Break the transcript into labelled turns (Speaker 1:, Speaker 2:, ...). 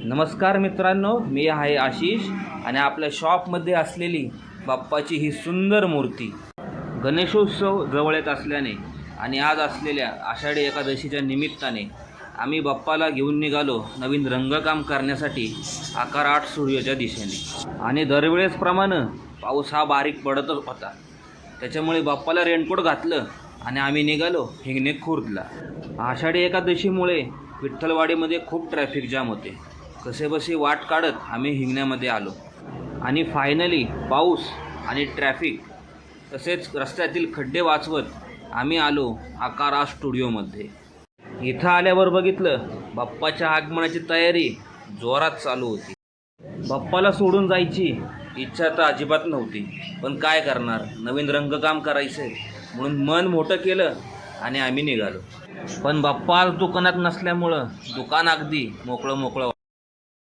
Speaker 1: नमस्कार मित्रांनो, मी आहे आशिष आणि आपल्या शॉपमध्ये असलेली बाप्पाची ही सुंदर मूर्ती गणेशोत्सव जवळ येत असल्याने आणि आज असलेल्या आषाढी एकादशीच्या निमित्ताने आम्ही बाप्पाला घेऊन निघालो नवीन रंगकाम करण्यासाठी आकार 8 सूर्याच्या दिशेने। आणि दरवेळेसप्रमाणे पाऊस हा बारीक पडतच होता, त्याच्यामुळे बाप्पाला रेनकोट घातलं आणि आम्ही निघालो हिंगणे खुर्दला। आषाढी एकादशीमुळे विठ्ठलवाडीमध्ये खूप ट्रॅफिक जाम होते। कसेबसे वाट काढत आम्ही हिंगण्यामध्ये आलो आणि फायनली पाऊस आणि ट्रॅफिक तसेच रस्त्यातील खड्डे वाचवत आम्ही आलो आकार 8 स्टुडिओमध्ये। इथं आल्यावर बघितलं बाप्पाच्या आगमनाची तयारी जोरात चालू होती। बाप्पाला सोडून जायची इच्छा तर अजिबात नव्हती, पण काय करणार, नवीन रंगकाम करायचं म्हणून मन मोठं केलं आणि आम्ही निघालो। पण बाप्पा आज दुकानात नसल्यामुळं दुकान अगदी मोकळं